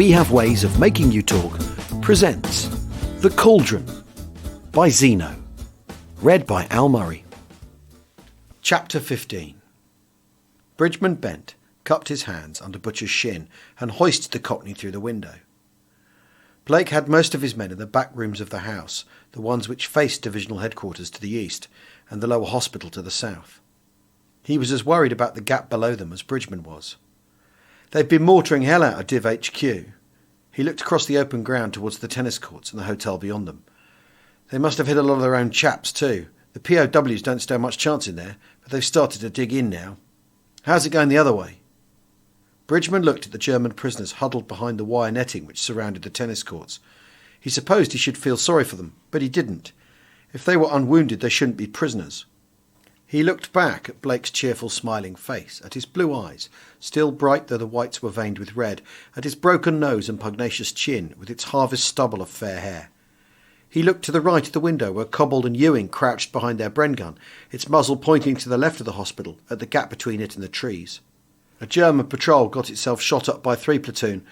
We Have Ways of Making You Talk presents The Cauldron by Zeno. Read by Al Murray. Chapter 15. Bridgman bent, cupped his hands under Butcher's shin and hoisted the Cockney through the window. Blake had most of his men in the back rooms of the house, the ones which faced divisional headquarters to the east and the lower hospital to the south. He was as worried about the gap below them as Bridgman was. They'd been mortaring hell out of Div HQ. He looked across the open ground towards the tennis courts and the hotel beyond them. They must have hit a lot of their own chaps too. The POWs don't stand much chance in there, but they've started to dig in now. How's it going the other way? Bridgman looked at the German prisoners huddled behind the wire netting which surrounded the tennis courts. He supposed he should feel sorry for them, but he didn't. If they were unwounded, they shouldn't be prisoners. He looked back at Blake's cheerful, smiling face, at his blue eyes, still bright though the whites were veined with red, at his broken nose and pugnacious chin, with its harvest stubble of fair hair. He looked to the right of the window where Cobbold and Ewing crouched behind their Bren gun, its muzzle pointing to the left of the hospital, at the gap between it and the trees. A German patrol got itself shot up by 3 platoon.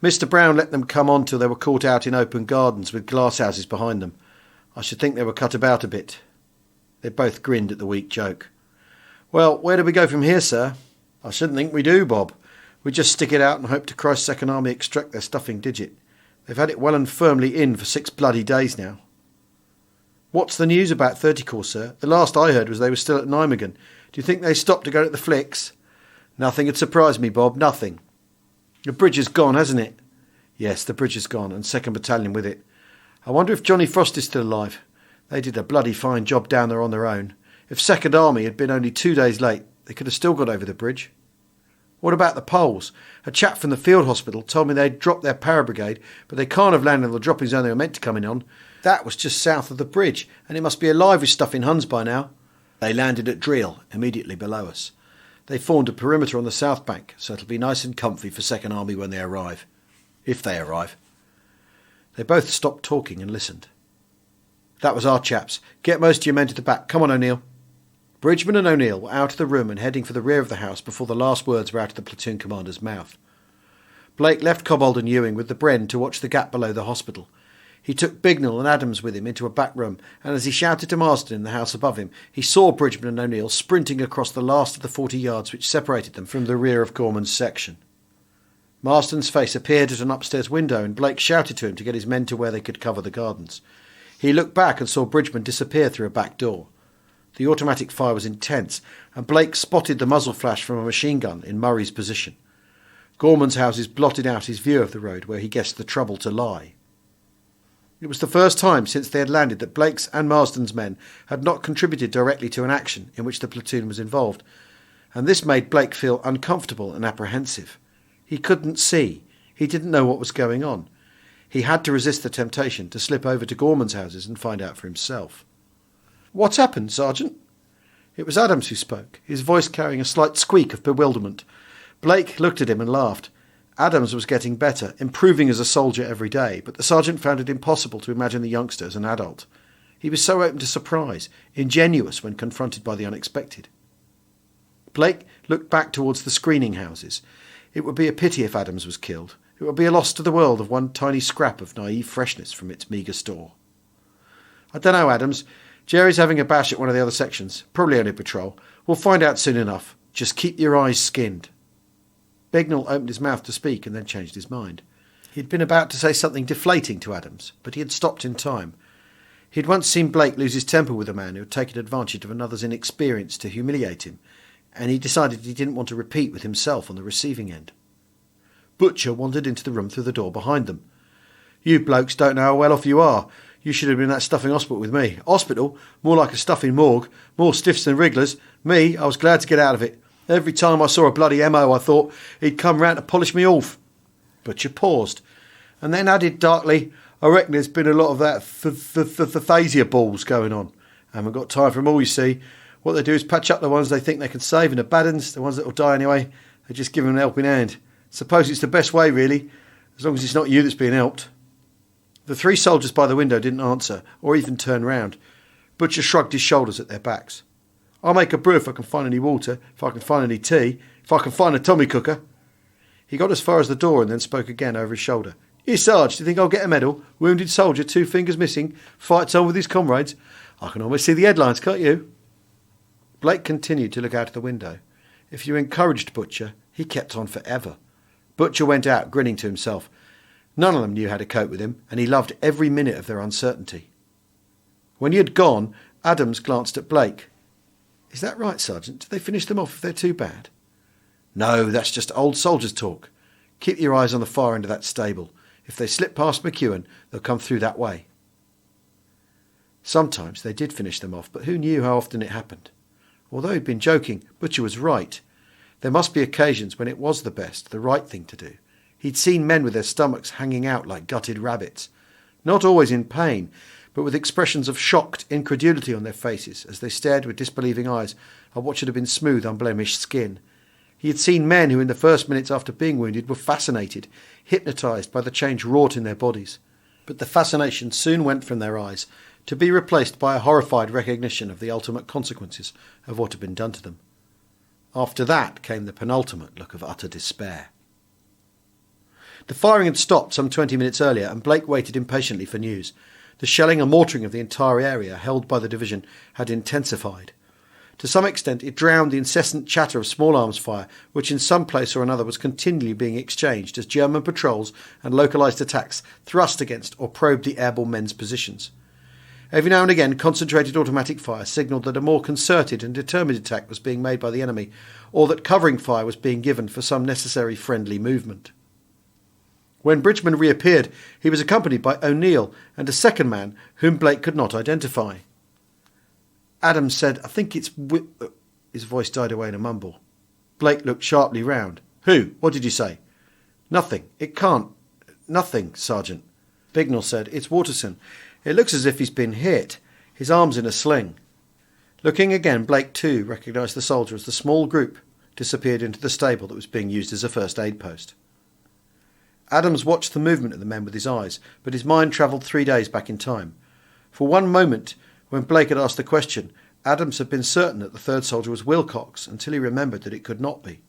Mr. Brown let them come on till they were caught out in open gardens with glasshouses behind them. I should think they were cut about a bit. They both grinned at the weak joke. Well, where do we go from here, sir? I shouldn't think we do, Bob. We just stick it out and hope to Christ's Second Army extract their stuffing digit. They've had it well and firmly in for 6 bloody days now. What's the news about 30 Corps, sir? The last I heard was they were still at Nijmegen. Do you think they stopped to go to the flicks? Nothing had surprised me, Bob, nothing. The bridge is gone, hasn't it? Yes, the bridge is gone, and 2nd Battalion with it. I wonder if Johnny Frost is still alive. They did a bloody fine job down there on their own. If 2nd Army had been only 2 days late, they could have still got over the bridge. What about the Poles? A chap from the field hospital told me they'd dropped their para brigade, but they can't have landed on the dropping zone they were meant to come in on. That was just south of the bridge, and it must be alive with stuff in Huns by now. They landed at Driel, immediately below us. They formed a perimeter on the south bank, so it'll be nice and comfy for 2nd Army when they arrive. If they arrive. They both stopped talking and listened. That was our chaps. Get most of your men to the back. Come on, O'Neill. Bridgman and O'Neill were out of the room and heading for the rear of the house before the last words were out of the platoon commander's mouth. Blake left Cobbold and Ewing with the Bren to watch the gap below the hospital. He took Bignell and Adams with him into a back room, and as he shouted to Marston in the house above him, he saw Bridgman and O'Neill sprinting across the last of the 40 yards which separated them from the rear of Gorman's section. Marston's face appeared at an upstairs window, and Blake shouted to him to get his men to where they could cover the gardens. He looked back and saw Bridgman disappear through a back door. The automatic fire was intense, and Blake spotted the muzzle flash from a machine gun in Murray's position. Gorman's houses blotted out his view of the road where he guessed the trouble to lie. It was the first time since they had landed that Blake's and Marsden's men had not contributed directly to an action in which the platoon was involved, and this made Blake feel uncomfortable and apprehensive. He couldn't see. He didn't know what was going on. He had to resist the temptation to slip over to Gorman's houses and find out for himself. What's happened, Sergeant? It was Adams who spoke, his voice carrying a slight squeak of bewilderment. Blake looked at him and laughed. Adams was getting better, improving as a soldier every day, but the sergeant found it impossible to imagine the youngster as an adult. He was so open to surprise, ingenuous when confronted by the unexpected. Blake looked back towards the screening houses. It would be a pity if Adams was killed. It would be a loss to the world of one tiny scrap of naive freshness from its meagre store. I don't know, Adams. Jerry's having a bash at one of the other sections. Probably only patrol. We'll find out soon enough. Just keep your eyes skinned. Bignell opened his mouth to speak and then changed his mind. He'd been about to say something deflating to Adams, but he had stopped in time. He'd once seen Blake lose his temper with a man who had taken advantage of another's inexperience to humiliate him, and he decided he didn't want to repeat with himself on the receiving end. Butcher wandered into the room through the door behind them. You blokes don't know how well off you are. You should have been in that stuffing hospital with me. Hospital? More like a stuffing morgue. More stiffs than wrigglers. Me, I was glad to get out of it. Every time I saw a bloody MO, I thought he'd come round to polish me off. Butcher paused, and then added darkly, I reckon there's been a lot of that phasia balls going on. I haven't got time for them all, you see. What they do is patch up the ones they think they can save, and the bad ones, the ones that will die anyway, they just give them an helping hand. Suppose it's the best way, really, as long as it's not you that's being helped. The 3 soldiers by the window didn't answer, or even turn round. Butcher shrugged his shoulders at their backs. I'll make a brew if I can find any water, if I can find any tea, if I can find a Tommy cooker. He got as far as the door and then spoke again over his shoulder. "Here, Sarge, do you think I'll get a medal? Wounded soldier, 2 fingers missing, fights on with his comrades. I can almost see the headlines, can't you?" Blake continued to look out of the window. If you encouraged Butcher, he kept on forever. Butcher went out, grinning to himself. None of them knew how to cope with him, and he loved every minute of their uncertainty. When he had gone, Adams glanced at Blake. "Is that right, Sergeant? Do they finish them off if they're too bad?" "No, that's just old soldiers' talk. Keep your eyes on the far end of that stable. If they slip past McEwen, they'll come through that way." Sometimes they did finish them off, but who knew how often it happened? Although he'd been joking, Butcher was right. There must be occasions when it was the best, the right thing to do. He'd seen men with their stomachs hanging out like gutted rabbits, not always in pain, but with expressions of shocked incredulity on their faces as they stared with disbelieving eyes at what should have been smooth, unblemished skin. He had seen men who in the first minutes after being wounded were fascinated, hypnotised by the change wrought in their bodies. But the fascination soon went from their eyes, to be replaced by a horrified recognition of the ultimate consequences of what had been done to them. After that came the penultimate look of utter despair. The firing had stopped some 20 minutes earlier, and Blake waited impatiently for news. The shelling and mortaring of the entire area held by the division had intensified. To some extent it drowned the incessant chatter of small arms fire, which in some place or another was continually being exchanged as German patrols and localised attacks thrust against or probed the airborne men's positions. Every now and again concentrated automatic fire signalled that a more concerted and determined attack was being made by the enemy, or that covering fire was being given for some necessary friendly movement. When Bridgman reappeared, he was accompanied by O'Neill and a second man whom Blake could not identify. Adams said, "I think it's His voice died away in a mumble. Blake looked sharply round. "Who? What did you say?" "Nothing. It can't. Nothing, Sergeant." Bignell said, "It's Waterson. It looks as if he's been hit. His arm's in a sling." Looking again, Blake too recognised the soldier as the small group disappeared into the stable that was being used as a first aid post. Adams watched the movement of the men with his eyes, but his mind travelled 3 days back in time. For one moment, when Blake had asked the question, Adams had been certain that the third soldier was Wilcox, until he remembered that it could not be.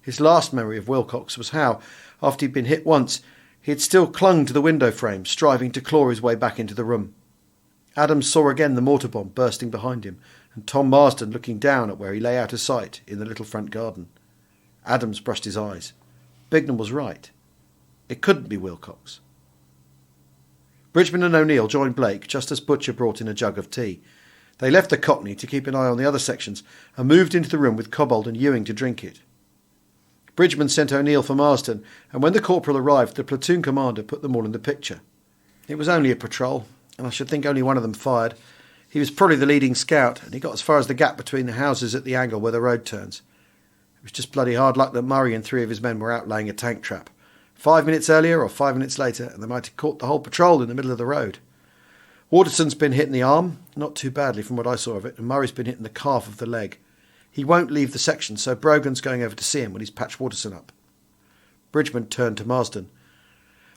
His last memory of Wilcox was how, after he'd been hit once, he had still clung to the window frame, striving to claw his way back into the room. Adams saw again the mortar bomb bursting behind him, and Tom Marsden looking down at where he lay out of sight in the little front garden. Adams brushed his eyes. Bignell was right. It couldn't be Wilcox. Bridgman and O'Neill joined Blake just as Butcher brought in a jug of tea. They left the Cockney to keep an eye on the other sections and moved into the room with Cobbold and Ewing to drink it. Bridgman sent O'Neill for Marsden, and when the corporal arrived, the platoon commander put them all in the picture. It was only a patrol, and I should think only one of them fired. He was probably the leading scout, and he got as far as the gap between the houses at the angle where the road turns. It was just bloody hard luck that Murray and 3 of his men were out laying a tank trap. 5 minutes earlier or 5 minutes later, and they might have caught the whole patrol in the middle of the road. Waterson's been hit in the arm, not too badly from what I saw of it, and Murray's been hit in the calf of the leg. He won't leave the section, so Brogan's going over to see him when he's patched Waterson up. Bridgman turned to Marsden.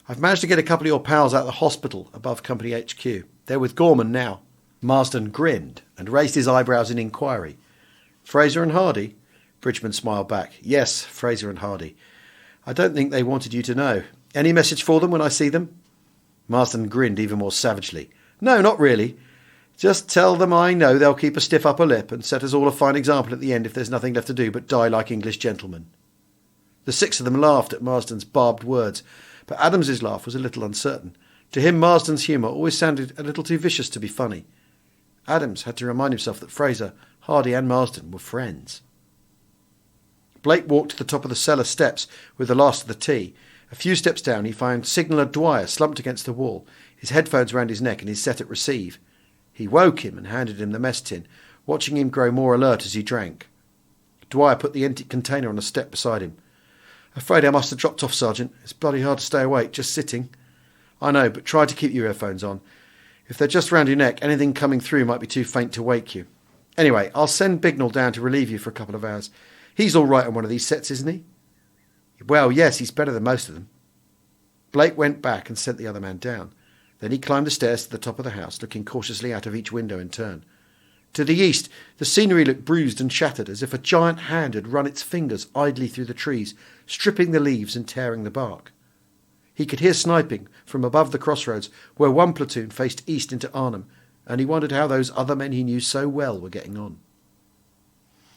"I've managed to get a couple of your pals out of the hospital above Company HQ. They're with Gorman now." Marsden grinned and raised his eyebrows in inquiry. "Fraser and Hardy?" Bridgman smiled back. "Yes, Fraser and Hardy. I don't think they wanted you to know. Any message for them when I see them?" Marsden grinned even more savagely. "No, not really. Just tell them I know they'll keep a stiff upper lip and set us all a fine example at the end if there's nothing left to do but die like English gentlemen." The 6 of them laughed at Marsden's barbed words, but Adams's laugh was a little uncertain. To him, Marsden's humour always sounded a little too vicious to be funny. Adams had to remind himself that Fraser, Hardy and Marsden were friends. Blake walked to the top of the cellar steps with the last of the tea. A few steps down he found Signaller Dwyer slumped against the wall, his headphones round his neck and his set at receive. He woke him and handed him the mess tin, watching him grow more alert as he drank. Dwyer put the empty container on a step beside him. "Afraid I must have dropped off, Sergeant. It's bloody hard to stay awake, just sitting." "I know, but try to keep your earphones on. If they're just round your neck, anything coming through might be too faint to wake you. Anyway, I'll send Bignell down to relieve you for a couple of hours. He's all right on one of these sets, isn't he?" "Well, yes, he's better than most of them." Blake went back and sent the other man down. Then he climbed the stairs to the top of the house, looking cautiously out of each window in turn. To the east, the scenery looked bruised and shattered, as if a giant hand had run its fingers idly through the trees, stripping the leaves and tearing the bark. He could hear sniping from above the crossroads, where one platoon faced east into Arnhem, and he wondered how those other men he knew so well were getting on.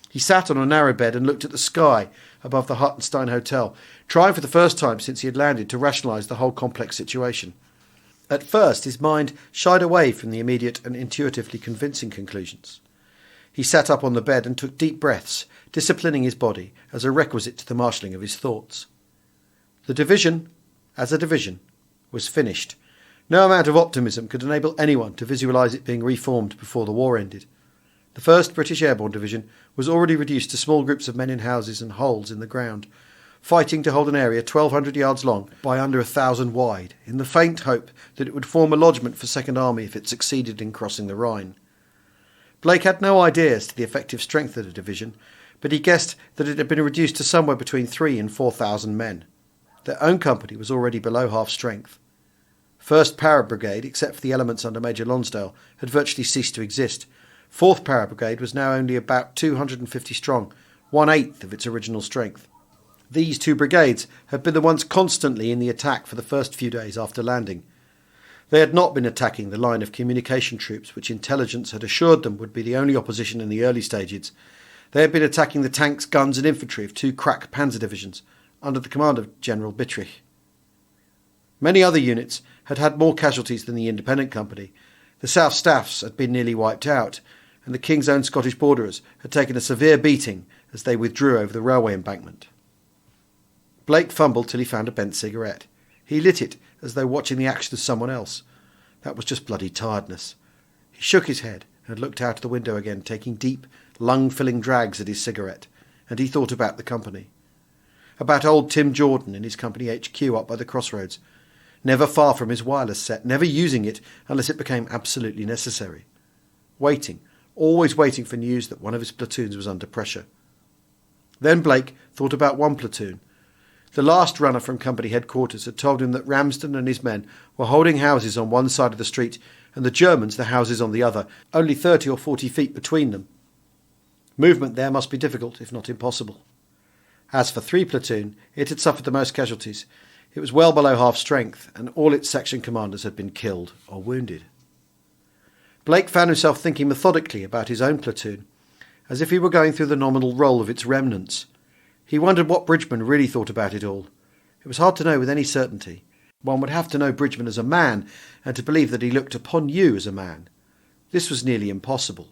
He sat on a narrow bed and looked at the sky above the Hartenstein Hotel, trying for the first time since he had landed to rationalise the whole complex situation. At first, his mind shied away from the immediate and intuitively convincing conclusions. He sat up on the bed and took deep breaths, disciplining his body as a requisite to the marshalling of his thoughts. The division, as a division, was finished. No amount of optimism could enable anyone to visualise it being reformed before the war ended. The 1st British Airborne Division was already reduced to small groups of men in houses and holes in the ground, fighting to hold an area 1,200 yards long by under 1,000 wide, in the faint hope that it would form a lodgment for Second Army if it succeeded in crossing the Rhine. Blake had no idea as to the effective strength of the division, but he guessed that it had been reduced to somewhere between 3,000 and 4,000 men. Their own company was already below half strength. 1st Para Brigade, except for the elements under Major Lonsdale, had virtually ceased to exist. 4th Para Brigade was now only about 250 strong, 1/8 of its original strength. These 2 brigades had been the ones constantly in the attack for the first few days after landing. They had not been attacking the line of communication troops which intelligence had assured them would be the only opposition in the early stages. They had been attacking the tanks, guns and infantry of 2 crack panzer divisions under the command of General Bittrich. Many other units had had more casualties than the independent company. The South Staffs had been nearly wiped out, and the King's Own Scottish Borderers had taken a severe beating as they withdrew over the railway embankment. Blake fumbled till he found a bent cigarette. He lit it as though watching the action of someone else. That was just bloody tiredness. He shook his head and looked out of the window again, taking deep, lung-filling drags at his cigarette, and he thought about the company. About old Tim Jordan in his company HQ up by the crossroads, never far from his wireless set, never using it unless it became absolutely necessary. Waiting, always waiting for news that one of his platoons was under pressure. Then Blake thought about one platoon. The last runner from company headquarters had told him that Ramsden and his men were holding houses on one side of the street and the Germans the houses on the other, only 30 or 40 feet between them. Movement there must be difficult, if not impossible. As for 3 platoon, it had suffered the most casualties. It was well below half strength, and all its section commanders had been killed or wounded. Blake found himself thinking methodically about his own platoon, as if he were going through the nominal roll of its remnants. He wondered what Bridgman really thought about it all. It was hard to know with any certainty. One would have to know Bridgman as a man, and to believe that he looked upon you as a man. This was nearly impossible.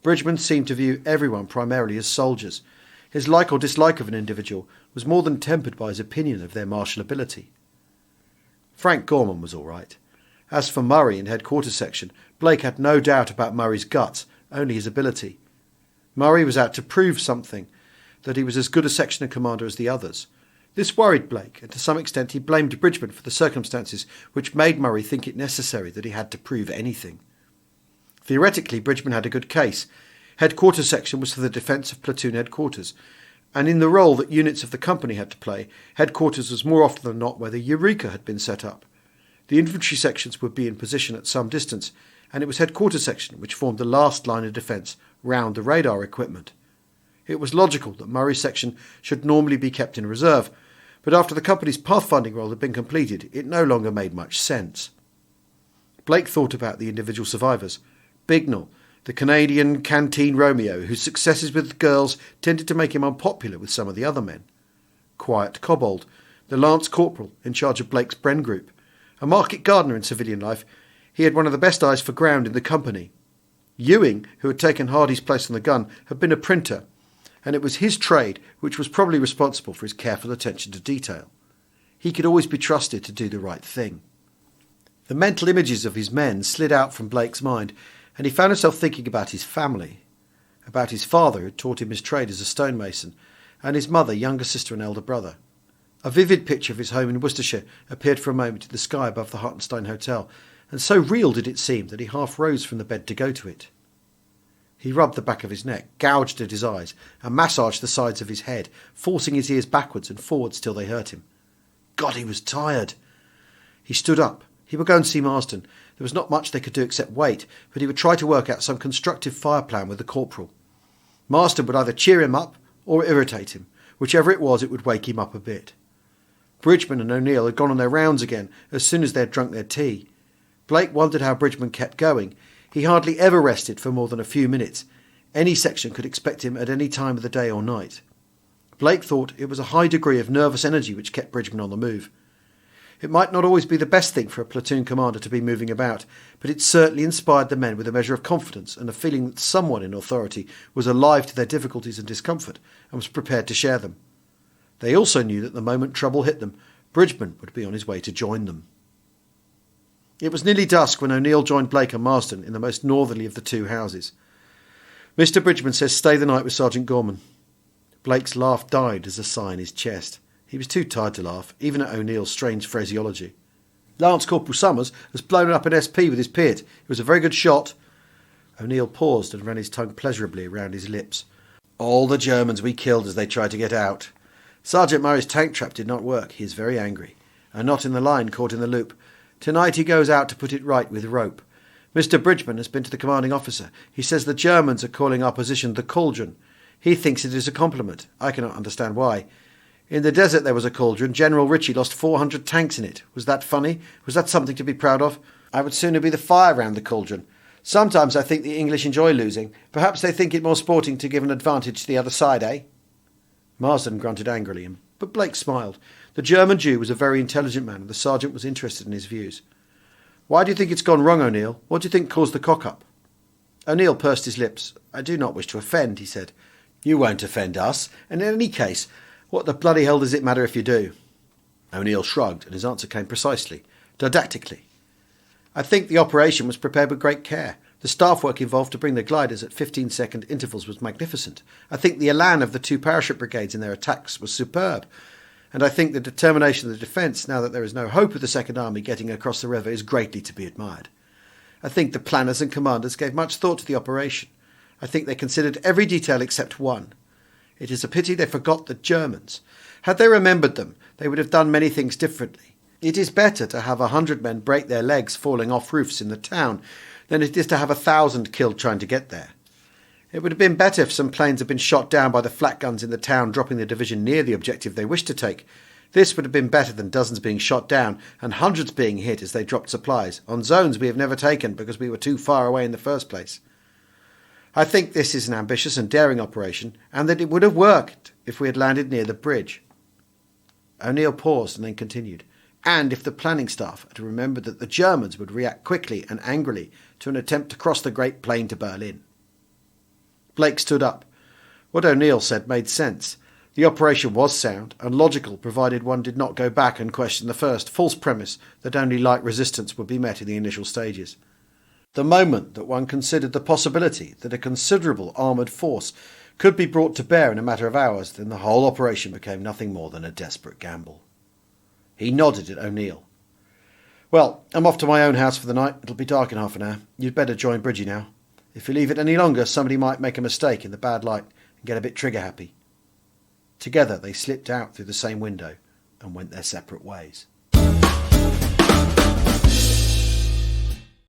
Bridgman seemed to view everyone primarily as soldiers. His like or dislike of an individual was more than tempered by his opinion of their martial ability. Frank Gorman was all right. As for Murray in headquarters section, Blake had no doubt about Murray's guts, only his ability. Murray was out to prove something, that he was as good a sectional commander as the others. This worried Blake, and to some extent he blamed Bridgman for the circumstances which made Murray think it necessary that he had to prove anything. Theoretically, Bridgman had a good case. Headquarters section was for the defence of platoon headquarters, and in the role that units of the company had to play, headquarters was more often than not where the Eureka had been set up. The infantry sections would be in position at some distance, and it was headquarters section which formed the last line of defence round the radar equipment. It was logical that Murray's section should normally be kept in reserve, but after the company's pathfinding role had been completed, it no longer made much sense. Blake thought about the individual survivors. Bignell, the Canadian canteen Romeo, whose successes with girls tended to make him unpopular with some of the other men. Quiet Cobbold, the Lance Corporal in charge of Blake's Bren group. A market gardener in civilian life, he had one of the best eyes for ground in the company. Ewing, who had taken Hardy's place on the gun, had been a printer, and it was his trade which was probably responsible for his careful attention to detail. He could always be trusted to do the right thing. The mental images of his men slid out from Blake's mind, and he found himself thinking about his family, about his father who had taught him his trade as a stonemason, and his mother, younger sister and elder brother. A vivid picture of his home in Worcestershire appeared for a moment in the sky above the Hartenstein Hotel, and so real did it seem that he half rose from the bed to go to it. He rubbed the back of his neck, gouged at his eyes, and massaged the sides of his head, forcing his ears backwards and forwards till they hurt him. God, he was tired. He stood up. He would go and see Marsden. There There was not much they could do except wait, but he would try to work out some constructive fire plan with the corporal. Marston would either cheer him up or irritate him. Whichever it was, it would wake him up a bit. Bridgman and O'Neill had gone on their rounds again as soon as they had drunk their tea. Blake wondered how Bridgman kept going. He hardly ever rested for more than a few minutes. Any section could expect him at any time of the day or night. Blake thought it was a high degree of nervous energy which kept Bridgman on the move. It might not always be the best thing for a platoon commander to be moving about, but it certainly inspired the men with a measure of confidence and a feeling that someone in authority was alive to their difficulties and discomfort and was prepared to share them. They also knew that the moment trouble hit them, Bridgman would be on his way to join them. It was nearly dusk when O'Neill joined Blake and Marston in the most northerly of the two houses. Mr. Bridgman says stay the night with Sergeant Gorman. Blake's laugh died as a sigh in his chest. He was too tired to laugh, even at O'Neill's strange phraseology. Lance Corporal Summers has blown up an SP with his Piat. It was a very good shot. O'Neill paused and ran his tongue pleasurably around his lips. All the Germans we killed as they tried to get out. Sergeant Murray's tank trap did not work. He is very angry. And not in the line, caught in the loop. Tonight he goes out to put it right with rope. Mr. Bridgman has been to the commanding officer. He says the Germans are calling our position the Cauldron. He thinks it is a compliment. I cannot understand why. In the desert there was a cauldron. General Ritchie lost 400 tanks in it. Was that funny? Was that something to be proud of? I would sooner be the fire round the cauldron. Sometimes I think the English enjoy losing. Perhaps they think it more sporting to give an advantage to the other side, eh? Marsden grunted angrily, but Blake smiled. The German Jew was a very intelligent man, and the sergeant was interested in his views. Why do you think it's gone wrong, O'Neill? What do you think caused the cock-up? O'Neill pursed his lips. I do not wish to offend, he said. You won't offend us, and in any case, what the bloody hell does it matter if you do? O'Neill shrugged, and his answer came precisely, didactically. I think the operation was prepared with great care. The staff work involved to bring the gliders at 15-second intervals was magnificent. I think the elan of the two parachute brigades in their attacks was superb. And I think the determination of the defence, now that there is no hope of the Second Army getting across the river, is greatly to be admired. I think the planners and commanders gave much thought to the operation. I think they considered every detail except one. It is a pity they forgot the Germans. Had they remembered them, they would have done many things differently. It is better to have 100 men break their legs falling off roofs in the town than it is to have 1,000 killed trying to get there. It would have been better if some planes had been shot down by the flak guns in the town, dropping the division near the objective they wished to take. This would have been better than dozens being shot down and hundreds being hit as they dropped supplies, on zones we have never taken because we were too far away in the first place. I think this is an ambitious and daring operation, and that it would have worked if we had landed near the bridge. O'Neill paused and then continued. And if the planning staff had remembered that the Germans would react quickly and angrily to an attempt to cross the Great Plain to Berlin. Blake stood up. What O'Neill said made sense. The operation was sound and logical, provided one did not go back and question the first false premise that only light resistance would be met in the initial stages. The moment that one considered the possibility that a considerable armoured force could be brought to bear in a matter of hours, then the whole operation became nothing more than a desperate gamble. He nodded at O'Neill. Well, I'm off to my own house for the night. It'll be dark in half an hour. You'd better join Bridgie now. If you leave it any longer, somebody might make a mistake in the bad light and get a bit trigger-happy. Together they slipped out through the same window and went their separate ways.